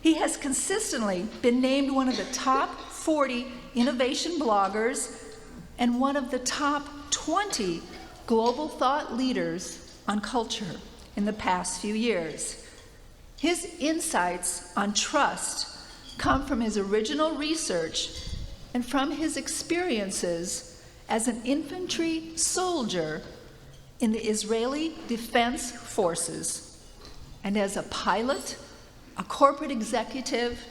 He has consistently been named one of the top 40 innovation bloggers and one of the top 20 global thought leaders on culture in the past few years. His insights on trust come from his original research and from his experiences as an infantry soldier in the Israeli Defense Forces and as a pilot, a corporate executive,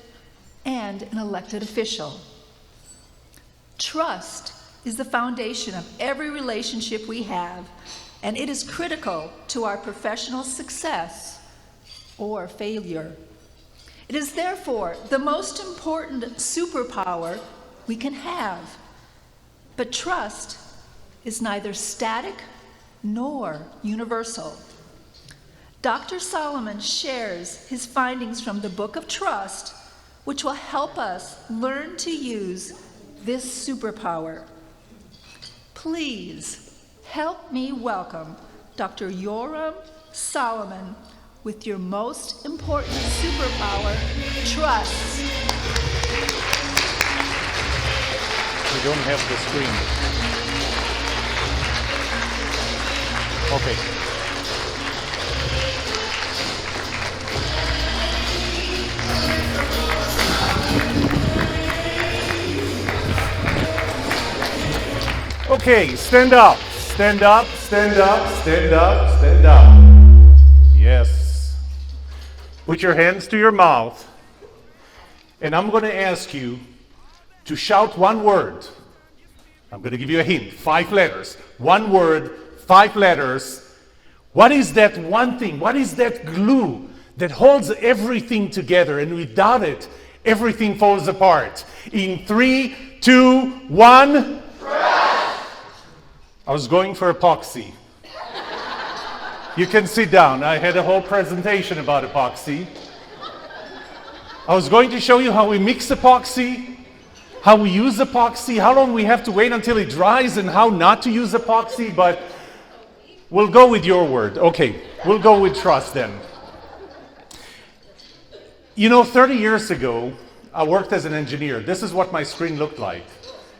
and an elected official. Trust is the foundation of every relationship we have, and it is critical to our professional success or failure. It is therefore the most important superpower we can have. But trust is neither static nor universal. Dr. Solomon shares his findings from the Book of Trust, which will help us learn to use this superpower. Please help me welcome Dr. Yoram Solomon with your most important superpower, trust. We don't have the screen. Okay. Okay, stand up, stand up, stand up, stand up, stand up. Yes. Put your hands to your mouth, and I'm going to ask you to shout one word. I'm going to give you a hint, 5 letters. One word, 5 letters. What is that one thing? What is that glue that holds everything together, and without it, everything falls apart? In 3, 2, 1. I was going for epoxy. You can sit down. I had a whole presentation about epoxy. I was going to show you how we mix epoxy, how we use epoxy, how long we have to wait until it dries, and how not to use epoxy, but we'll go with your word. Okay, we'll go with trust then. You know, 30 years ago, I worked as an engineer. This is what my screen looked like.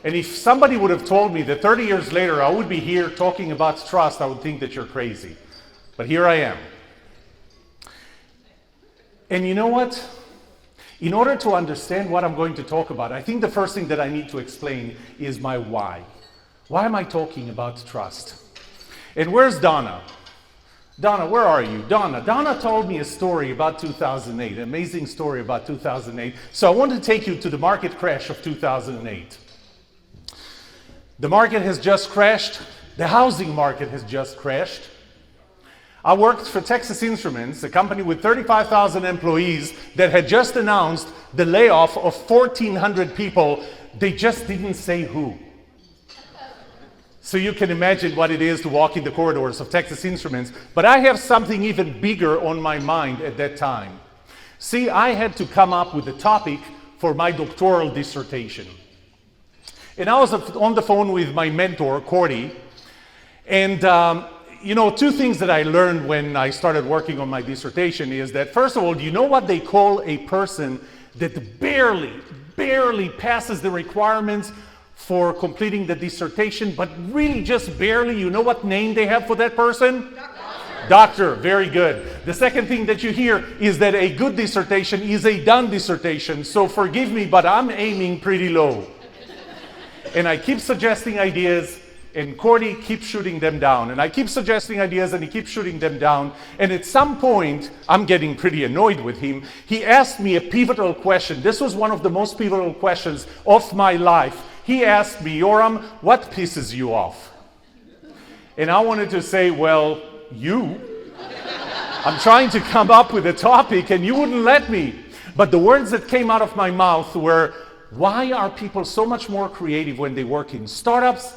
And if somebody would have told me that 30 years later I would be here talking about trust, I would think that you're crazy. But here I am. And you know what? In order to understand what I'm going to talk about, I think the first thing that I need to explain is my why. Why am I talking about trust? And where's Donna? Donna, where are you? Donna told me a story about 2008, an amazing story about 2008. So I want to take you to the market crash of 2008. The market has just crashed. The housing market has just crashed. I worked for Texas Instruments, a company with 35,000 employees that had just announced the layoff of 1,400 people. They just didn't say who. So you can imagine what it is to walk in the corridors of Texas Instruments. But I have something even bigger on my mind at that time. See, I had to come up with a topic for my doctoral dissertation. And I was on the phone with my mentor, Cordy, and you know, 2 things that I learned when I started working on my dissertation is that, first of all, do you know what they call a person that barely passes the requirements for completing the dissertation, but really just barely? You know what name they have for that person? Doctor, very good. The second thing that you hear is that a good dissertation is a done dissertation. So forgive me, but I'm aiming pretty low. And I keep suggesting ideas, and Cordy keeps shooting them down. And I keep suggesting ideas, and he keeps shooting them down. And at some point, I'm getting pretty annoyed with him. He asked me a pivotal question. This was one of the most pivotal questions of my life. He asked me, Yoram, what pisses you off? And I wanted to say, well, you. I'm trying to come up with a topic, and you wouldn't let me. But the words that came out of my mouth were, why are people so much more creative when they work in startups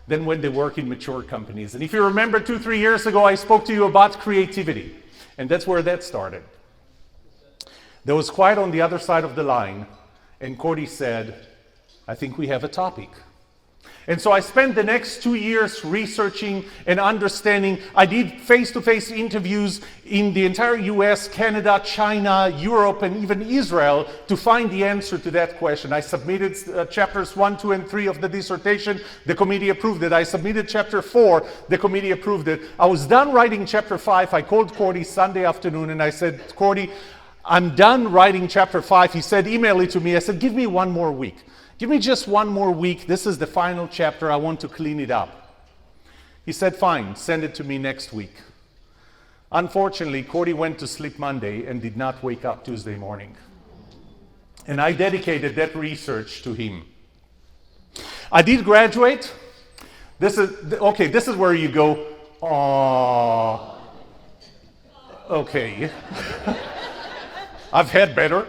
than when they work in mature companies? And if you remember 2-3 years ago, I spoke to you about creativity. And that's where that started. There was quiet on the other side of the line. And Cordy said, I think we have a topic. And so I spent the next 2 years researching and understanding. I did face-to-face interviews in the entire US, Canada, China, Europe, and even Israel to find the answer to that question. I submitted chapters 1, 2, and 3 of the dissertation. The committee approved it. I submitted chapter 4. The committee approved it. I was done writing chapter 5. I called Cordy Sunday afternoon and I said, Cordy, I'm done writing chapter 5. He said, email it to me. I said, give me one more week. Give me just one more week. This is the final chapter. I want to clean it up. He said, fine, send it to me next week. Unfortunately, Cordy went to sleep Monday and did not wake up Tuesday morning. And I dedicated that research to him. I did graduate. This is where you go, oh, okay. I've had better.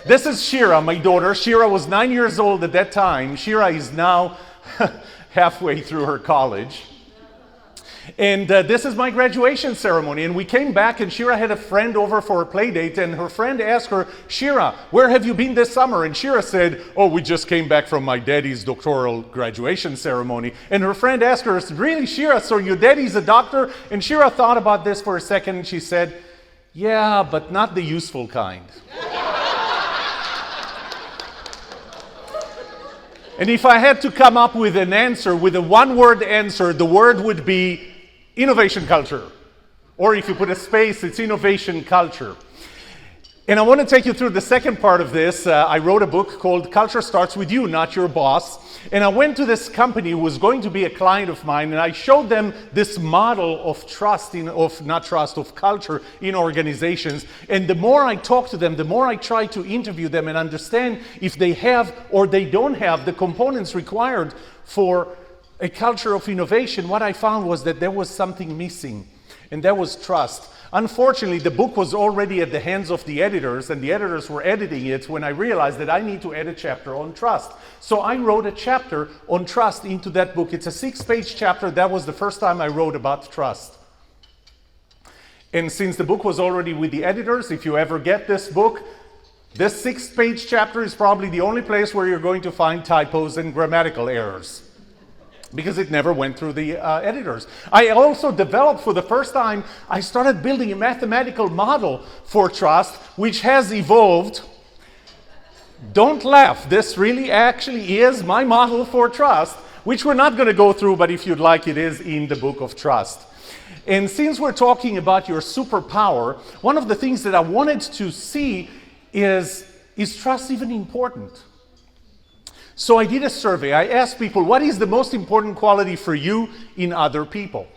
This is Shira, my daughter. Shira was 9 years old at that time. Shira is now halfway through her college. And this is my graduation ceremony. And we came back and Shira had a friend over for a play date. And her friend asked her, Shira, where have you been this summer? And Shira said, oh, we just came back from my daddy's doctoral graduation ceremony. And her friend asked her, really, Shira, so your daddy's a doctor? And Shira thought about this for a second and she said, yeah, but not the useful kind. And if I had to come up with an answer, with a one-word answer, the word would be innovation culture. Or if you put a space, it's innovation culture. And I want to take you through the second part of this. I wrote a book called Culture Starts With You, Not Your Boss. And I went to this company who was going to be a client of mine, and I showed them this model of of culture in organizations. And the more I talked to them, the more I tried to interview them and understand if they have or they don't have the components required for a culture of innovation. What I found was that there was something missing, and that was trust. Unfortunately, the book was already at the hands of the editors, and the editors were editing it when I realized that I need to add a chapter on trust. So I wrote a chapter on trust into that book. It's a 6-page chapter. That was the first time I wrote about trust. And since the book was already with the editors, if you ever get this book, this 6-page chapter is probably the only place where you're going to find typos and grammatical errors, because it never went through the editors. I also developed, for the first time, I started building a mathematical model for trust, which has evolved. Don't laugh, this really actually is my model for trust, which we're not going to go through, but if you'd like, it is in the book of trust. And since we're talking about your superpower, one of the things that I wanted to see is trust even important? So I did a survey. I asked people, what is the most important quality for you in other people?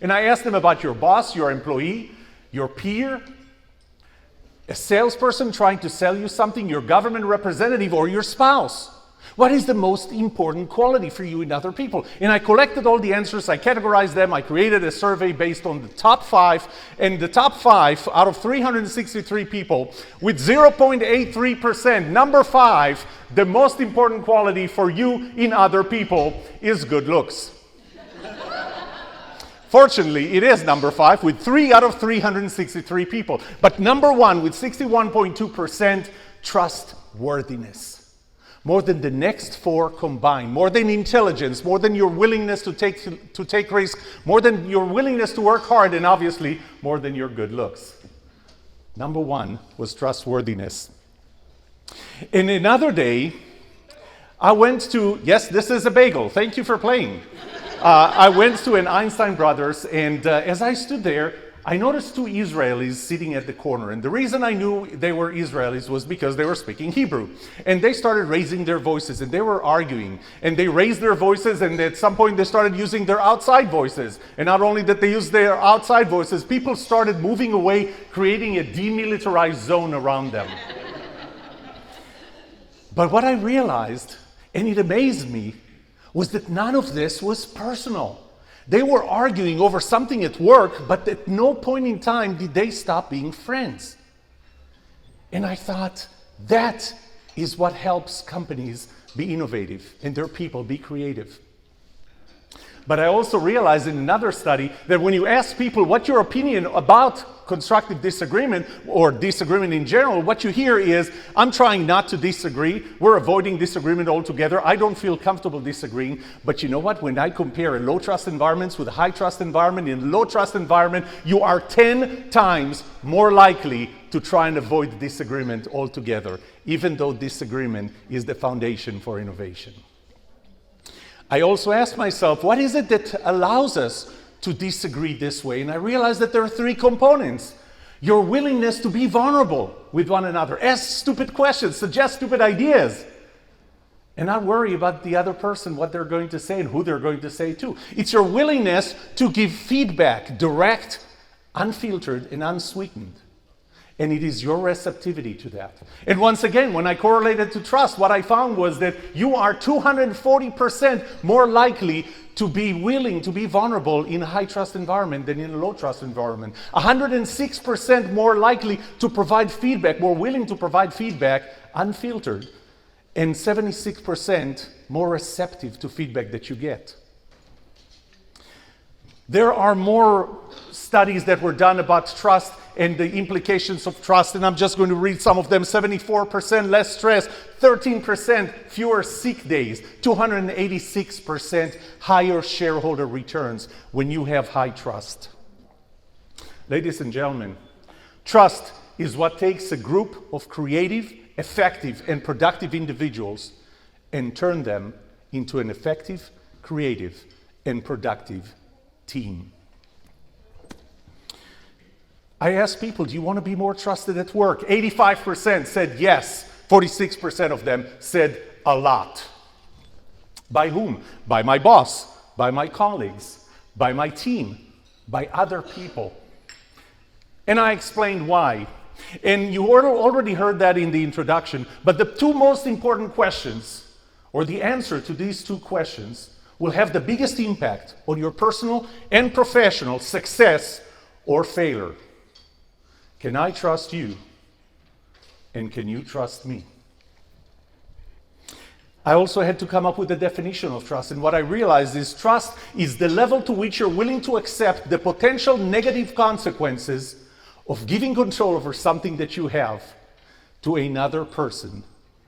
And I asked them about your boss, your employee, your peer, a salesperson trying to sell you something, your government representative, or your spouse. What is the most important quality for you in other people? And I collected all the answers, I categorized them, I created a survey based on the top 5, and the top 5 out of 363 people with 0.83%, number 5, the most important quality for you in other people is good looks. Fortunately, it is number 5 with 3 out of 363 people. But number 1 with 61.2%, trustworthiness. More than the next 4 combined, more than intelligence, more than your willingness to take risks, more than your willingness to work hard, and obviously more than your good looks. Number 1 was trustworthiness. And another day, I went to, yes, this is a bagel, thank you for playing. I went to an Einstein Brothers, and as I stood there, I noticed 2 Israelis sitting at the corner. And the reason I knew they were Israelis was because they were speaking Hebrew. And they started raising their voices, and they were arguing. And they raised their voices, and at some point they started using their outside voices. And not only did they use their outside voices, people started moving away, creating a demilitarized zone around them. But what I realized, and it amazed me, was that none of this was personal. They were arguing over something at work, but at no point in time did they stop being friends. And I thought, that is what helps companies be innovative and their people be creative. But I also realized in another study that when you ask people what your opinion about constructive disagreement or disagreement in general, what you hear is, I'm trying not to disagree. We're avoiding disagreement altogether. I don't feel comfortable disagreeing. But you know what? When I compare low trust environments with a high trust environment, in a low trust environment, you are 10 times more likely to try and avoid disagreement altogether, even though disagreement is the foundation for innovation. I also asked myself, what is it that allows us to disagree this way? And I realized that there are 3 components. Your willingness to be vulnerable with one another, ask stupid questions, suggest stupid ideas, and not worry about the other person, what they're going to say and who they're going to say to. It's your willingness to give feedback, direct, unfiltered, and unsweetened. And it is your receptivity to that. And once again, when I correlated to trust, what I found was that you are 240% more likely to be willing to be vulnerable in a high trust environment than in a low trust environment. 106% more likely to provide feedback, more willing to provide feedback unfiltered, and 76% more receptive to feedback that you get. There are more studies that were done about trust and the implications of trust, and I'm just going to read some of them. 74% less stress, 13% fewer sick days, 286% higher shareholder returns when you have high trust. Ladies and gentlemen, trust is what takes a group of creative, effective, and productive individuals and turn them into an effective, creative, and productive team. I asked people, do you want to be more trusted at work? 85% said yes. 46% of them said a lot. By whom? By my boss, by my colleagues, by my team, by other people. And I explained why. And you already heard that in the introduction, but the 2 most important questions, or the answer to these 2 questions, will have the biggest impact on your personal and professional success or failure. Can I trust you? And can you trust me? I also had to come up with a definition of trust, and what I realized is trust is the level to which you're willing to accept the potential negative consequences of giving control over something that you have to another person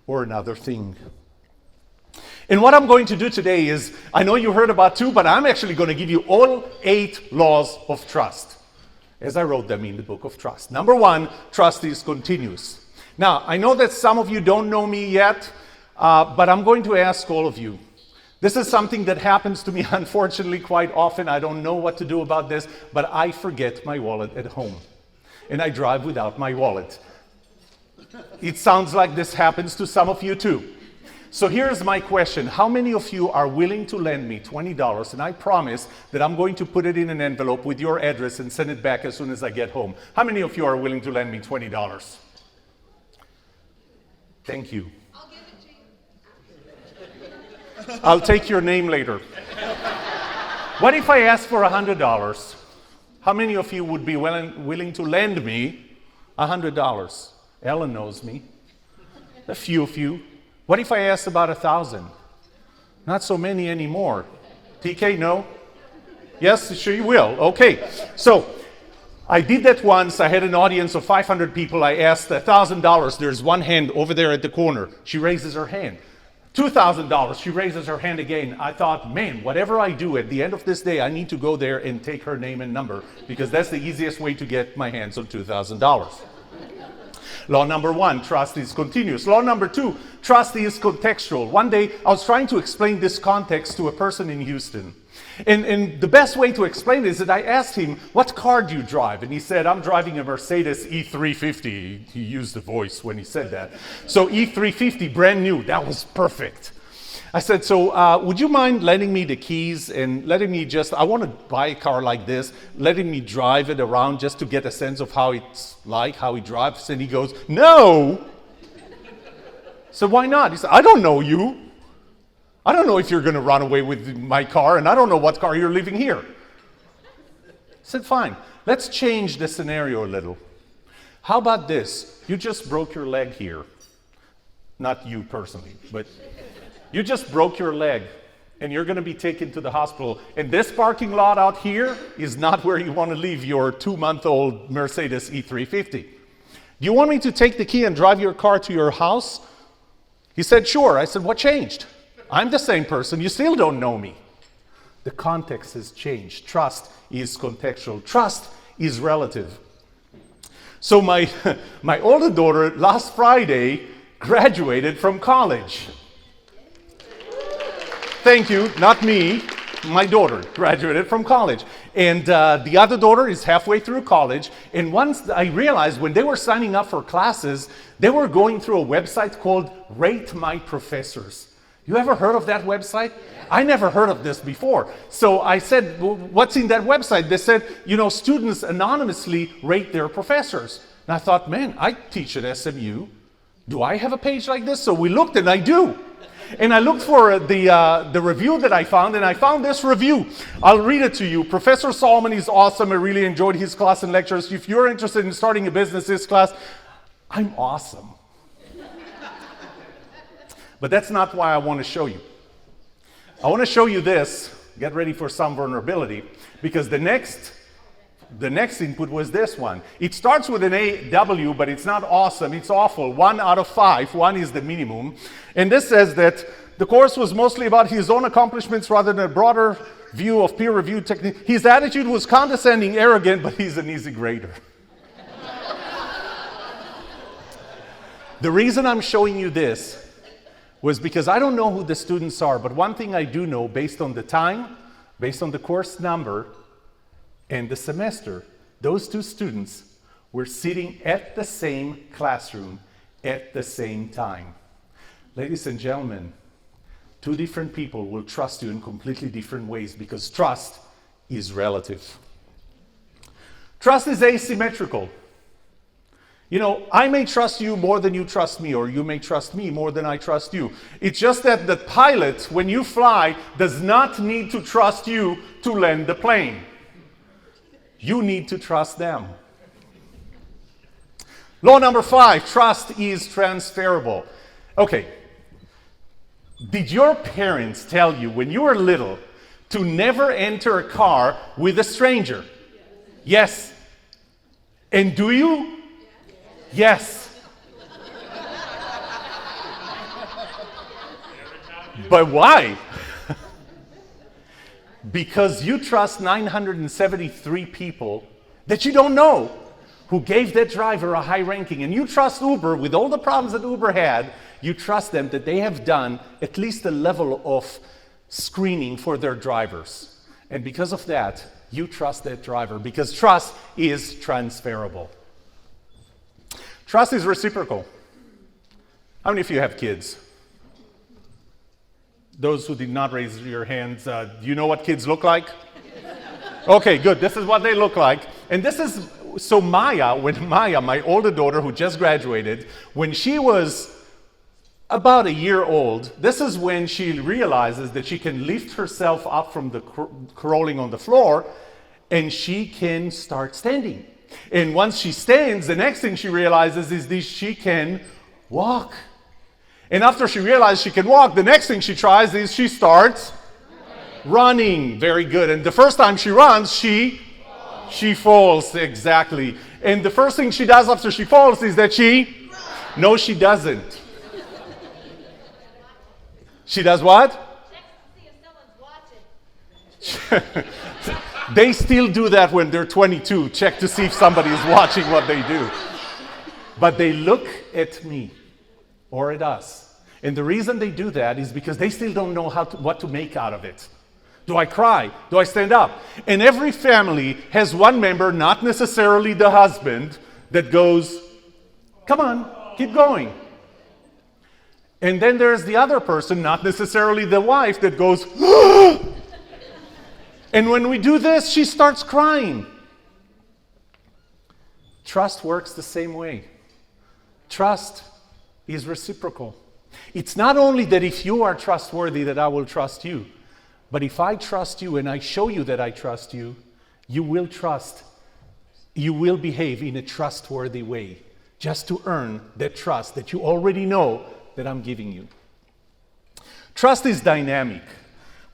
or another thing. And what I'm going to do today is, I know you heard about 2, but I'm actually going to give you all 8 laws of trust, as I wrote them in the book of trust. Number 1, trust is continuous. Now, I know that some of you don't know me yet, but I'm going to ask all of you. This is something that happens to me, unfortunately, quite often. I don't know what to do about this, but I forget my wallet at home. And I drive without my wallet. It sounds like this happens to some of you too. So here's my question. How many of you are willing to lend me $20? And I promise that I'm going to put it in an envelope with your address and send it back as soon as I get home. How many of you are willing to lend me $20? Thank you. I'll give it to you. I'll take your name later. What if I ask for $100? How many of you would be willing to lend me $100? Ellen knows me. A few of you. What if I asked about 1,000? Not so many anymore. TK, no? Yes, sure you will. Okay. So I did that once. I had an audience of 500 people. I asked $1,000. There's one hand over there at the corner. She raises her hand. $2,000. She raises her hand again. I thought, man, whatever I do at the end of this day, I need to go there and take her name and number, because that's the easiest way to get my hands on $2,000. Law number 1, trust is continuous. Law number 2, trust is contextual. One day, I was trying to explain this context to a person in Houston. And the best way to explain it is that I asked him, what car do you drive? And he said, I'm driving a Mercedes E350. He used the voice when he said that. So E350, brand new. That was perfect. I said, so would you mind lending me the keys and letting me I want to buy a car like this, letting me drive it around just to get a sense of how it's like, how he drives? And he goes, no. So why not? He said, I don't know you. I don't know if you're going to run away with my car, and I don't know what car you're leaving here. I said, fine. Let's change the scenario a little. How about this? You just broke your leg here. Not you personally, but you just broke your leg. and you're going to be taken to the hospital. And this parking lot out here is not where you want to leave your 2-month-old Mercedes E350. Do you want me to take the key and drive your car to your house? He said, sure. I said, what changed? I'm the same person. You still don't know me. The context has changed. Trust is contextual. Trust is relative. So my older daughter last Friday graduated from college. Thank you, not me. My daughter graduated from college. And the other daughter is halfway through college. And once I realized when they were signing up for classes, they were going through a website called Rate My Professors. You ever heard of that website? I never heard of this before. So I said, well, what's in that website? They said, students anonymously rate their professors. And I thought, man, I teach at SMU. Do I have a page like this? So we looked, and I do. And I looked for the review that I found, and I found this review. I'll read it to you. Professor Solomon is awesome. I really enjoyed his class and lectures. If you're interested in starting a business, this class, I'm awesome. But that's not why I want to show you. I want to show you this. Get ready for some vulnerability, because the next input was this one. It starts with an AW, but it's not awesome, it's awful. 1 out of 5, 1 is the minimum. And this says that the course was mostly about his own accomplishments rather than a broader view of peer-reviewed technique. His attitude was condescending, arrogant, but he's an easy grader. The reason I'm showing you this was because I don't know who the students are, but one thing I do know, based on the time, based on the course number, and the semester, those two students were sitting at the same classroom at the same time. Ladies and gentlemen, two different people will trust you in completely different ways, because trust is relative. Trust is asymmetrical. I may trust you more than you trust me, or you may trust me more than I trust you. It's just that the pilot, when you fly, does not need to trust you to land the plane. You need to trust them. Law number 5, trust is transferable. Okay. Did your parents tell you when you were little to never enter a car with a stranger? Yes. And do you? Yes. But why? Because you trust 973 people that you don't know who gave that driver a high ranking. And you trust Uber with all the problems that Uber had. You trust them that they have done at least a level of screening for their drivers. And because of that, you trust that driver, because trust is transferable. Trust is reciprocal. How many of you have kids? Those who did not raise your hands, do you know what kids look like? Okay, good. This is what they look like. And this is, so Maya, my older daughter who just graduated, when she was about a year old, this is when she realizes that she can lift herself up from the crawling on the floor, and she can start standing. And once she stands, the next thing she realizes is that she can walk. And after she realizes she can walk, the next thing she tries is she starts running. Very good. And the first time she runs, she falls. Exactly. And the first thing she does after she falls is that she... No, she doesn't. She does what? They still do that when they're 22. Check to see if somebody is watching what they do. But they look at me or at us. And the reason they do that is because they still don't know what to make out of it. Do I cry? Do I stand up? And every family has one member, not necessarily the husband, that goes, come on, keep going. And then there's the other person, not necessarily the wife, that goes, and when we do this, she starts crying. Trust works the same way. Trust is reciprocal. It's not only that if you are trustworthy that I will trust you, but if I trust you and I show you that I trust you, you will trust, you will behave in a trustworthy way, just to earn that trust that you already know that I'm giving you. Trust is dynamic.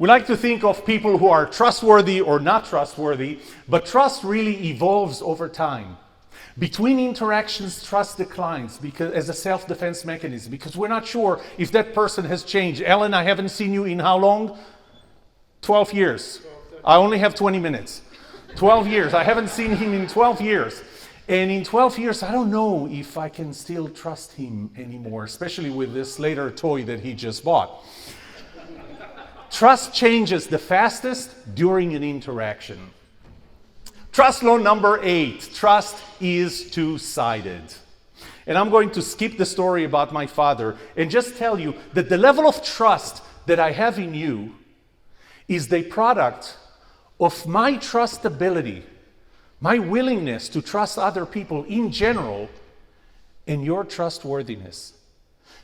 We like to think of people who are trustworthy or not trustworthy, but trust really evolves over time. Between interactions, trust declines because, as a self-defense mechanism, because we're not sure if that person has changed. Ellen, I haven't seen you in how long? 12 years. I only have 20 minutes. 12 years. I haven't seen him in 12 years. And in 12 years, I don't know if I can still trust him anymore, especially with this later toy that he just bought. Trust changes the fastest during an interaction. Trust law number 8, trust is two-sided. And I'm going to skip the story about my father and just tell you that the level of trust that I have in you is the product of my trustability, my willingness to trust other people in general, and your trustworthiness.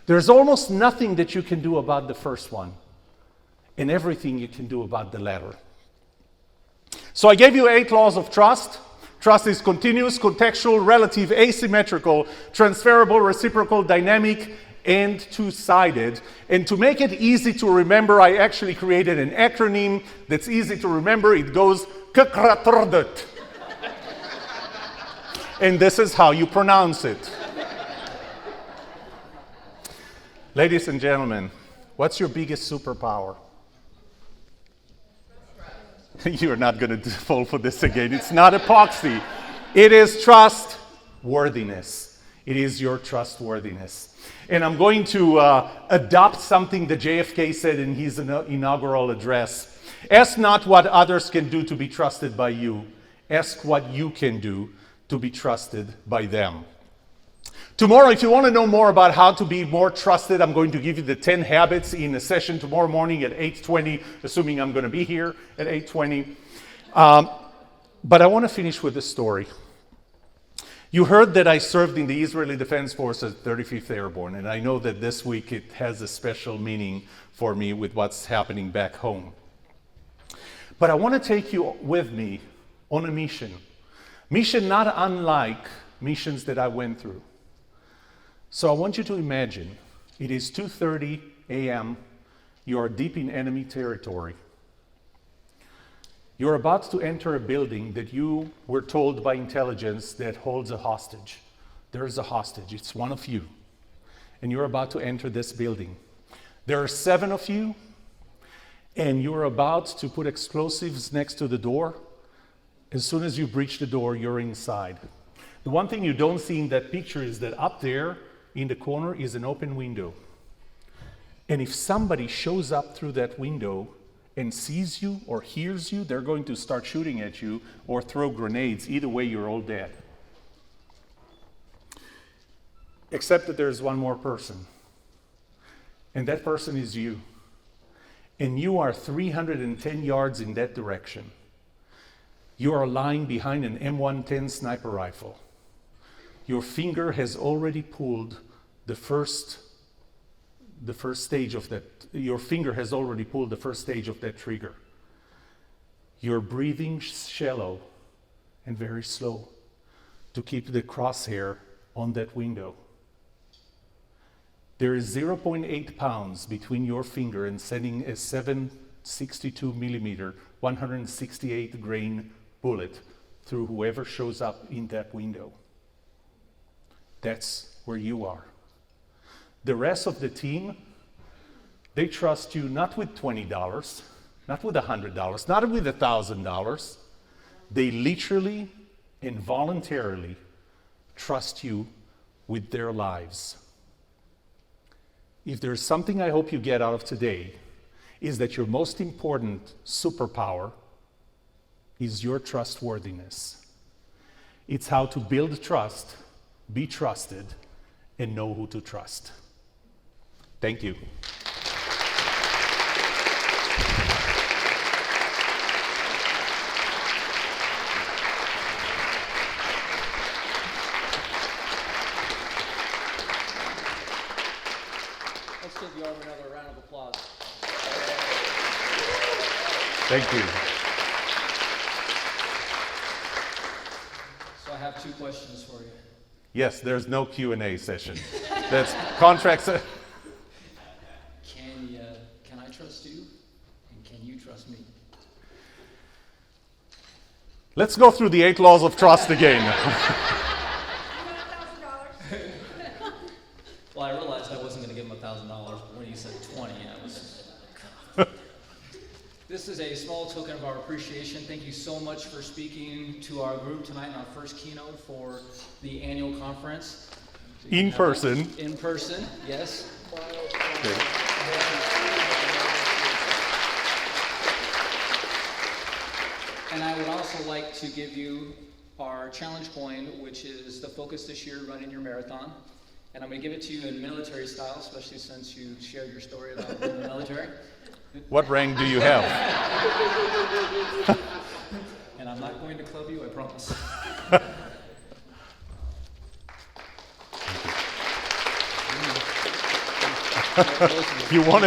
There's almost nothing that you can do about the first one, and everything you can do about the latter. So I gave you 8 laws of trust. Trust is continuous, contextual, relative, asymmetrical, transferable, reciprocal, dynamic, and two-sided. And to make it easy to remember, I actually created an acronym that's easy to remember. It goes KKRATRDT. And this is how you pronounce it. Ladies and gentlemen, what's your biggest superpower? You're not going to fall for this again. It's not epoxy. It is trustworthiness. It is your trustworthiness. And I'm going to adopt something that JFK said in his inaugural address. Ask not what others can do to be trusted by you. Ask what you can do to be trusted by them. Tomorrow, if you want to know more about how to be more trusted, I'm going to give you the 10 habits in a session tomorrow morning at 8:20, assuming I'm going to be here at 8:20. But I want to finish with a story. You heard that I served in the Israeli Defense Forces, 35th Airborne, and I know that this week it has a special meaning for me with what's happening back home. But I want to take you with me on a mission not unlike missions that I went through. So I want you to imagine it is 2:30 a.m. You are deep in enemy territory. You're about to enter a building that you were told by intelligence that holds a hostage. There is a hostage. It's one of you. And you're about to enter this building. There are 7 of you, and you're about to put explosives next to the door. As soon as you breach the door, you're inside. The one thing you don't see in that picture is that up there in the corner is an open window. And if somebody shows up through that window and sees you or hears you, they're going to start shooting at you or throw grenades. Either way, you're all dead. Except that there's one more person. And that person is you. And you are 310 yards in that direction. You are lying behind an M110 sniper rifle. Your finger has already pulled the first stage of that. Your finger has already pulled the first stage of that trigger. You're breathing shallow and very slow to keep the crosshair on that window. There is 0.8 pounds between your finger and sending a 7.62 millimeter, 168 grain bullet through whoever shows up in that window. That's where you are. The rest of the team, they trust you not with $20, not with $100, not with $1,000. They literally and voluntarily trust you with their lives. If there's something I hope you get out of today, is that your most important superpower is your trustworthiness. It's how to build trust, be trusted, and know who to trust. Thank you. Let's give Yoram another round of applause. Thank you. So I have 2 questions for you. Yes, there's no Q&A session. That's contracts. Can I trust you? And can you Let's go through the 8 laws of trust again. Well, I realized I wasn't going to give him $1,000, but when you said 20, I was... This is a small token of our appreciation. Thank you so much for speaking to our group tonight in our first keynote for the annual conference. In person. In person, yes. Okay. And I would also like to give you our challenge coin, which is the focus this year, running your marathon. And I'm going to give it to you in military style, especially since you shared your story about being in the military. What rank do you have? And I'm not going to club you, I promise. You want